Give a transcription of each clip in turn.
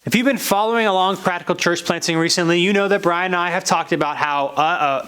If you've been following along Practical Church Planting recently, you know that Brian and I have talked about how,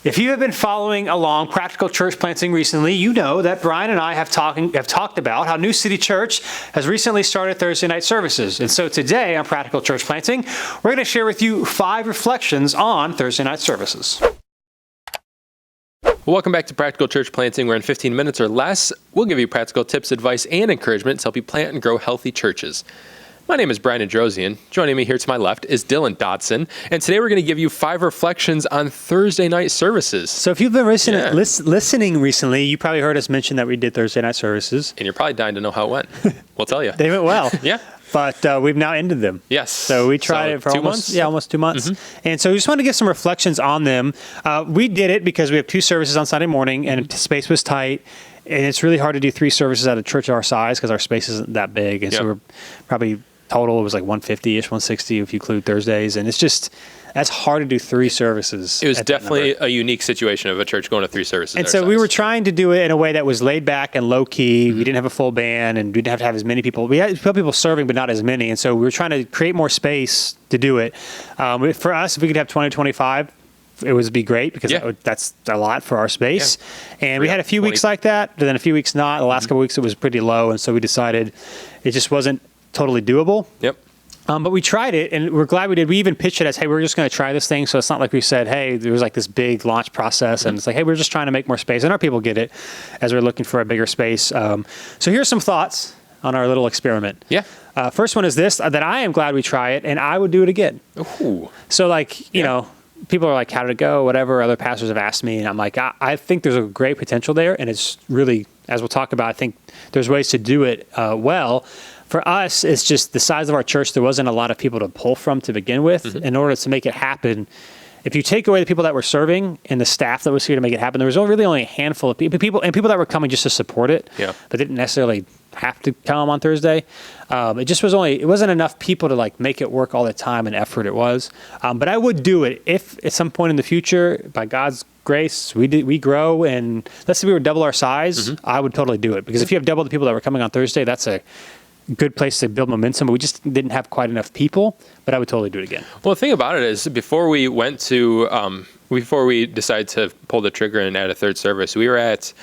If you have been following along Practical Church Planting recently, you know that Brian and I have talked about how New City Church has recently started Thursday night services. And so today on Practical Church Planting, we're going to share with you 5 reflections on Thursday night services. Welcome back to Practical Church Planting, where in 15 minutes or less, we'll give you practical tips, advice, and encouragement to help you plant and grow healthy churches. My name is Brian Androsian. Joining me here to my left is Dylan Dodson. And today we're going to give you 5 reflections on Thursday night services. So if you've been listening recently, you probably heard us mention that we did Thursday night services. And you're probably dying to know how it went. We'll tell you. They went well. Yeah. But we've now ended them. Yes. So we tried it for 2 months? almost 2 months. Mm-hmm. And so we just wanted to give some reflections on them. We did it because we have 2 services on Sunday morning and space was tight. And it's really hard to do 3 services at a church our size because our space isn't that big. And so we're probably total, it was like 150-ish, 160 if you include Thursdays. And it's just, that's hard to do 3 services. It was definitely a unique situation of a church going to 3 services. And so we were trying to do it in a way that was laid back and low key. We didn't have a full band and we didn't have to have as many people. We had people serving, but not as many. And so we were trying to create more space to do it. For us, if we could have 20, 25, it would be great because that's a lot for our space. Yeah. And we had a few weeks like that, but then a few weeks not. The last couple of weeks it was pretty low. And so we decided it just wasn't totally doable. Yep. But we tried it, and we're glad we did. We even pitched it as, hey, we're just going to try this thing. So it's not like we said, hey, there was like this big launch process, and it's like, hey, we're just trying to make more space. And our people get it as we're looking for a bigger space. So here's some thoughts on our little experiment. Yeah. First one is this, that I am glad we try it, and I would do it again. Ooh. So you know, people are like, how did it go? Whatever. Other pastors have asked me, and I'm like, I think there's a great potential there, and it's really, as we'll talk about, I think there's ways to do it well. For us, it's just the size of our church. There wasn't a lot of people to pull from to begin with. In order to make it happen, if you take away the people that were serving and the staff that was here to make it happen, there was really only a handful of people that were coming just to support it, but didn't necessarily have to come on Thursday. It wasn't enough people to like make it work all the time and effort it was. But I would do it if at some point in the future, by God's grace, we grow, and let's say we were double our size, I would totally do it. Because if you have double the people that were coming on Thursday, that's a good place to build momentum, but we just didn't have quite enough people, but I would totally do it again. Well, the thing about it is before we decided to pull the trigger and add a 3rd service, we were at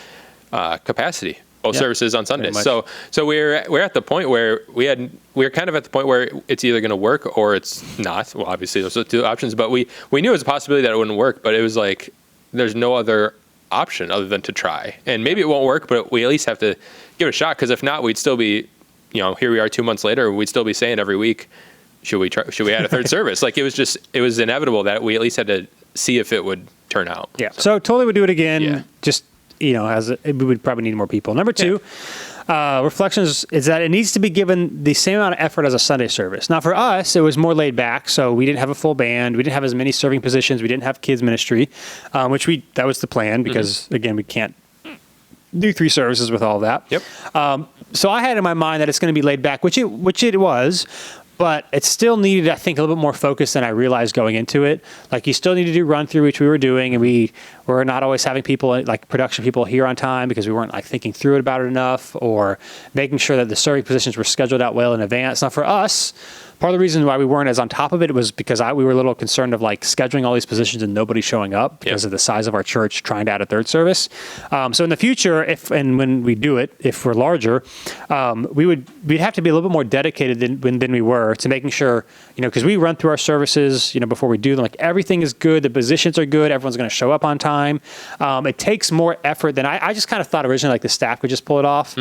capacity, both services on Sundays. So we're at the point where we're kind of at the point where it's either going to work or it's not. Well, obviously those are 2 options, but we knew it was a possibility that it wouldn't work, but it was like, there's no other option other than to try. And maybe it won't work, but we at least have to give it a shot, because if not, we'd still be, here we are 2 months later, we'd still be saying every week, should we add a 3rd service? Like it was inevitable that we at least had to see if it would turn out. Yeah. So totally would do it again. Yeah. Just, we would probably need more people. Number 2, reflections is that it needs to be given the same amount of effort as a Sunday service. Now for us, it was more laid back. So we didn't have a full band. We didn't have as many serving positions. We didn't have kids ministry, that was the plan because again, we can't do 3 services with all of that. Yep. So I had in my mind that it's going to be laid back, which it was, but it still needed, I think, a little bit more focus than I realized going into it. Like you still need to do run through, which we were doing, and we were not always having people, like production people, here on time because we weren't like thinking through it about it enough, or making sure that the serving positions were scheduled out well in advance. Now for us, part of the reason why we weren't as on top of it was because we were a little concerned of like scheduling all these positions and nobody showing up because of the size of our church trying to add a 3rd service. So in the future, when we do it, if we're larger, we'd have to be a little bit more dedicated than we were to making sure, because we run through our services, before we do them, like everything is good, the positions are good, everyone's going to show up on time. It takes more effort than I just kind of thought originally, like the staff could just pull it off,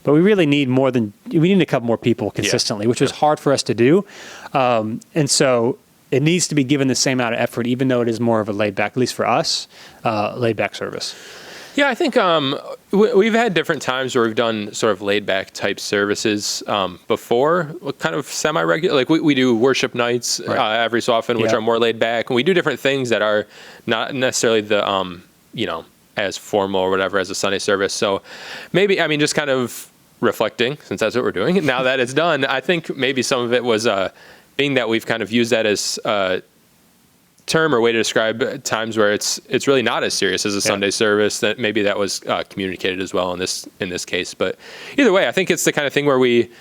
but we really need we need a couple more people consistently, which was hard for us to do. And so it needs to be given the same amount of effort, even though it is more of a laid back, at least for us, laid back service. Yeah, I think we've had different times where we've done sort of laid back type services before, kind of semi-regular. Like we do worship nights every so often, which are more laid back. And we do different things that are not necessarily the, as formal or whatever as a Sunday service. So maybe, just kind of reflecting, since that's what we're doing. Now that it's done, I think maybe some of it was being that we've kind of used that as term or way to describe times where it's really not as serious as a Sunday service, that maybe that was communicated as well in this case. But either way, I think it's the kind of thing where we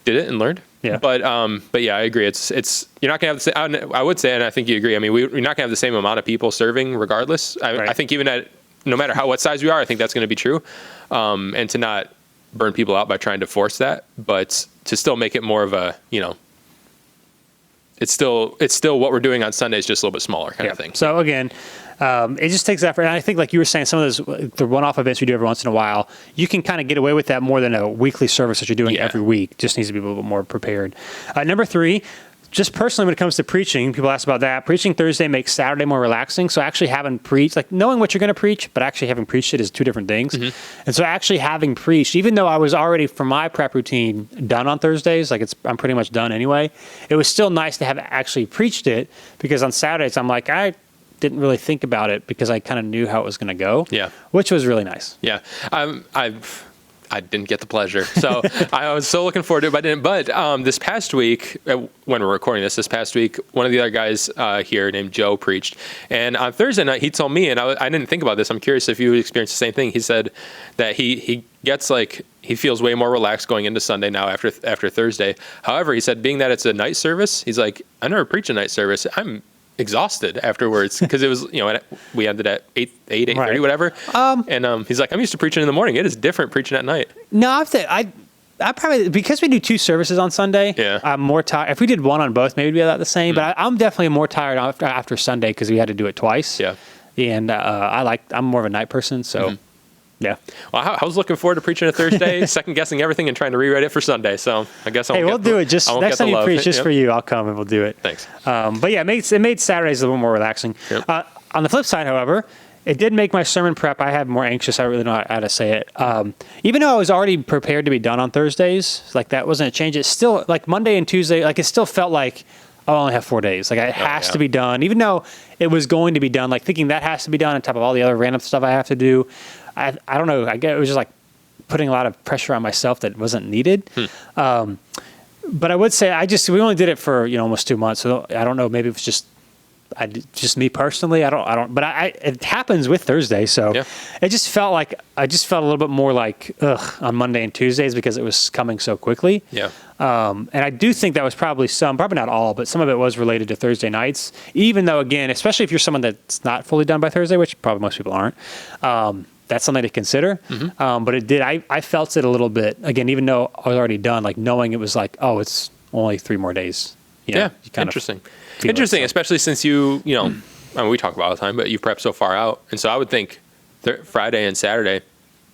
did it and learned. Yeah. But yeah, I agree. It's you're not gonna have the same. I would say, and I think you agree. I mean, we're not gonna have the same amount of people serving regardless. Right. I think even at no matter what size we are, I think that's going to be true. And to not burn people out by trying to force that, but to still make it more of a, it's still what we're doing on Sundays, just a little bit smaller kind of thing. So again, it just takes effort. And I think, like you were saying, some of those, the one-off events we do every once in a while, you can kind of get away with that more than a weekly service that you're doing every week. Just needs to be a little bit more prepared. Number 3, just personally, when it comes to preaching, people ask about that. Preaching Thursday makes Saturday more relaxing. So actually having preached, like knowing what you're going to preach, but actually having preached it is 2 different things. Mm-hmm. And so actually having preached, even though I was already, for my prep routine, done on Thursdays, like I'm pretty much done anyway, it was still nice to have actually preached it, because on Saturdays, I'm like, I didn't really think about it because I kind of knew how it was going to go. Yeah. Which was really nice. Yeah. I didn't get the pleasure. So I was so looking forward to it, but I didn't. But this past week, when we're recording this past week, one of the other guys here named Joe preached. And on Thursday night, he told me, and I didn't think about this, I'm curious if you experienced the same thing. He said that he gets he feels way more relaxed going into Sunday now after Thursday. However, he said, being that it's a night service, he's like, I never preached a night service. I'm exhausted afterwards, because it was, we ended at 8:30, right. whatever. And he's like, I'm used to preaching in the morning. It is different preaching at night. No, I probably, because we do 2 services on Sunday, I'm more tired. If we did one on both, maybe it'd be about the same, but I'm definitely more tired after Sunday because we had to do it twice. Yeah. And I'm more of a night person, so yeah. Well, I was looking forward to preaching a Thursday, second guessing everything and trying to rewrite it for Sunday. So I guess we'll do it. Just next time you preach, just for you, I'll come and we'll do it. Thanks. But yeah, it made Saturdays a little more relaxing. Yep. On the flip side, however, it did make my sermon prep. I had more anxious. I don't really know how to say it. Even though I was already prepared to be done on Thursdays, like that wasn't a change. It's still like Monday and Tuesday. Like it still felt like I only have 4 days. Like it has to be done, even though it was going to be done. Like thinking that has to be done on top of all the other random stuff I have to do. I don't know. I guess it was just like putting a lot of pressure on myself that wasn't needed. But I would say we only did it for almost 2 months. So I don't know. Maybe it was just me personally. I don't. But it happens with Thursday. So it just felt like I just felt a little bit more like on Monday and Tuesdays because it was coming so quickly. Yeah. And I do think that was probably not all, but some of it was related to Thursday nights. Even though, again, especially if you're someone that's not fully done by Thursday, which probably most people aren't. That's something to consider. But it did. I felt it a little bit, again, even though I was already done, like knowing it was like, oh, it's only 3 more days. Interesting. Interesting, especially since I mean, we talk about it all the time, but you prep so far out. And so I would think Friday and Saturday,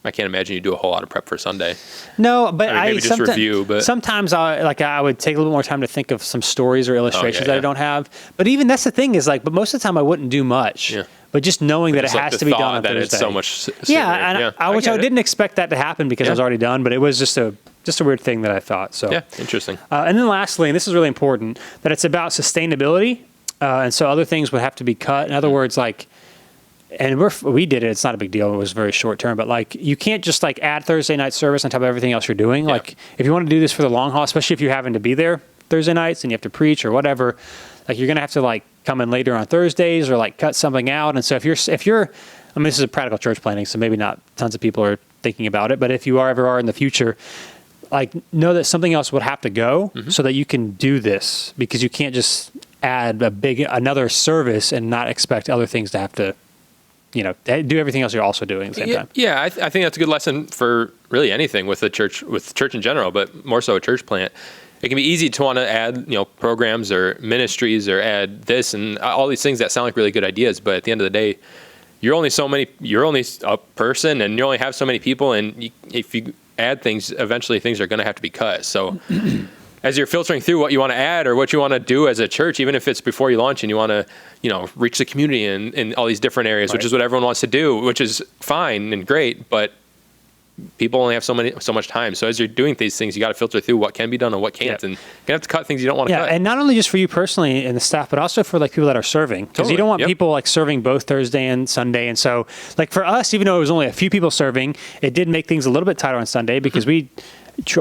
I can't imagine you do a whole lot of prep for Sunday. No, but maybe just review. But sometimes I would take a little more time to think of some stories or illustrations that I don't have. But even that's the thing is but most of the time I wouldn't do much. Yeah. But just knowing that it has to be done on Thursday. It's so much sooner. And I didn't expect that to happen because I was already done. But it was just a weird thing that I thought. So interesting. And then lastly, and this is really important, that it's about sustainability. And so other things would have to be cut. In other words, and we did it. It's not a big deal. It was very short term, but you can't just add Thursday night service on top of everything else you're doing. Yeah. If you want to do this for the long haul, especially if you're having to be there Thursday nights and you have to preach or whatever, you're going to have to come in later on Thursdays or cut something out. And so if you're, I mean, this is a practical church planning, so maybe not tons of people are thinking about it, but if you ever are in the future, know that something else would have to go so that you can do this, because you can't just add another service and not expect other things to have to, do everything else you're also doing at the same time. Yeah, I think that's a good lesson for really anything with church in general, but more so a church plant. It can be easy to want to add, programs or ministries or add this and all these things that sound like really good ideas, but at the end of the day, you're only a person and you only have so many people, and if you add things, eventually things are going to have to be cut. So as you're filtering through what you want to add or what you want to do as a church, even if it's before you launch and you want to, reach the community in all these different areas, which is what everyone wants to do, which is fine and great, but people only have so much time. So as you're doing these things, you got to filter through what can be done and what can't, and you're gonna have to cut things you don't want to cut. And not only just for you personally and the staff, but also for people that are serving, because you don't want people serving both Thursday and Sunday. And so for us, even though it was only a few people serving, it did make things a little bit tighter on Sunday because we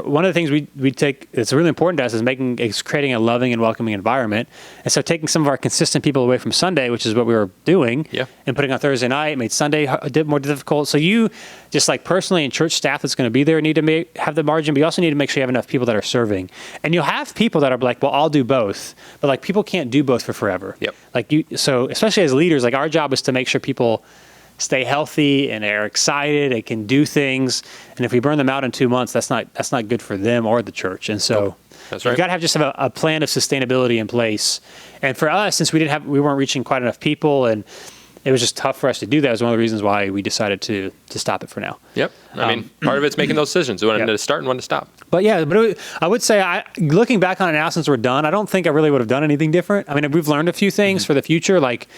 one of the things we take it's really important to us is creating a loving and welcoming environment. And so taking some of our consistent people away from Sunday, which is what we were doing, and putting on Thursday night made Sunday a bit more difficult. So you just like personally and church staff that's going to be there need to have the margin, but you also need to make sure you have enough people that are serving. And you'll have people that are like, well, I'll do both, but like people can't do both for forever. So especially as leaders, like our job is to make sure people stay healthy and are excited and can do things. And if we burn them out in 2 months, that's not good for them or the church. And so that's right. You've got to have a plan of sustainability in place. And for us, since we weren't reaching quite enough people, and it was just tough for us to do that, was one of the reasons why we decided to stop it for now. Yep. I mean, part of it's making those decisions, when to start and when to stop. But yeah, I would say, looking back on it now since we're done, I don't think I really would have done anything different. I mean, we've learned a few things for the future, like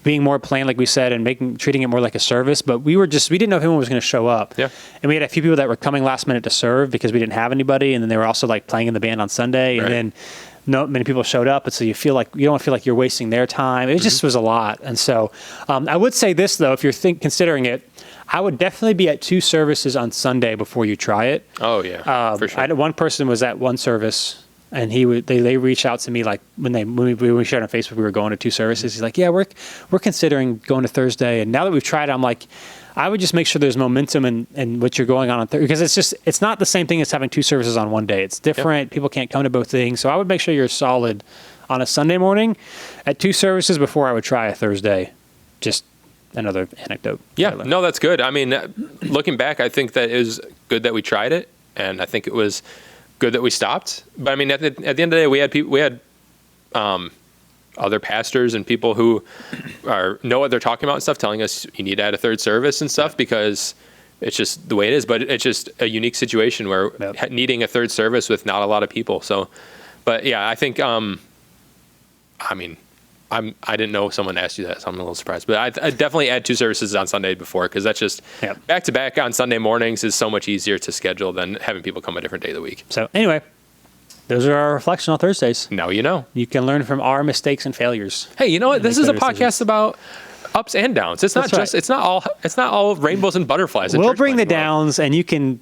being more planned, like we said, and treating it more like a service. But we didn't know if anyone was going to show up. Yeah. And we had a few people that were coming last minute to serve because we didn't have anybody. And then they were also like playing in the band on Sunday. Right. And then not many people showed up. And so you don't feel like you're wasting their time. It just was a lot. And so I would say this though, if you're considering it, I would definitely be at 2 services on Sunday before you try it. Oh yeah, for sure. One person was at one service, and they reached out to me like when we shared on Facebook we were going to 2 services. He's like, yeah, we're considering going to Thursday. And now that we've tried it, I'm like, I would just make sure there's momentum in what you're going on Thursday, because it's not the same thing as having 2 services on one day. It's different. Yep. People can't come to both things. So I would make sure you're solid on a Sunday morning at 2 services before I would try a Thursday. Just another anecdote. Yeah, no, that's good. I mean, looking back, I think that it was good that we tried it, and I think it was good that we stopped. But I mean, at the end of the day, we had other pastors and people who know what they're talking about and stuff, telling us you need to add a 3rd service and stuff, because it's just the way it is. But it's just a unique situation where needing a 3rd service with not a lot of people. So, but yeah, I think, I mean, I didn't know someone asked you that, so I'm a little surprised. But I definitely add 2 services on Sunday before, because that's just back to back on Sunday mornings is so much easier to schedule than having people come a different day of the week. So anyway, those are our reflections on Thursdays. Now you know. You can learn from our mistakes and failures. Hey, you know what? This is a podcast about ups and downs. It's not it's not all rainbows and butterflies. We'll bring the downs, and you can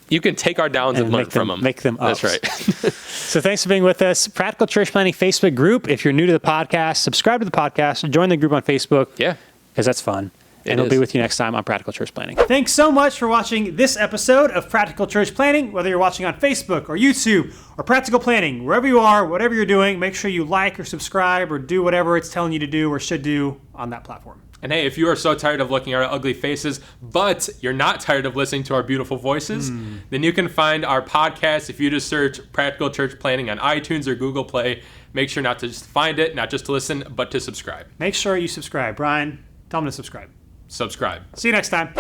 take our downs and learn from them. Make them ups. That's right. So thanks for being with us. Practical Church Planting Facebook group. If you're new to the podcast, subscribe to the podcast. Join the group on Facebook. Yeah. Because that's fun. And we'll be with you next time on Practical Church Planting. Thanks so much for watching this episode of Practical Church Planting. Whether you're watching on Facebook or YouTube or Practical Planting, wherever you are, whatever you're doing, make sure you like or subscribe or do whatever it's telling you to do or should do on that platform. And hey, if you are so tired of looking at our ugly faces, but you're not tired of listening to our beautiful voices, then you can find our podcast if you just search Practical Church Planting on iTunes or Google Play. Make sure not to just find it, not just to listen, but to subscribe. Make sure you subscribe. Brian, tell them to subscribe. Subscribe. See you next time.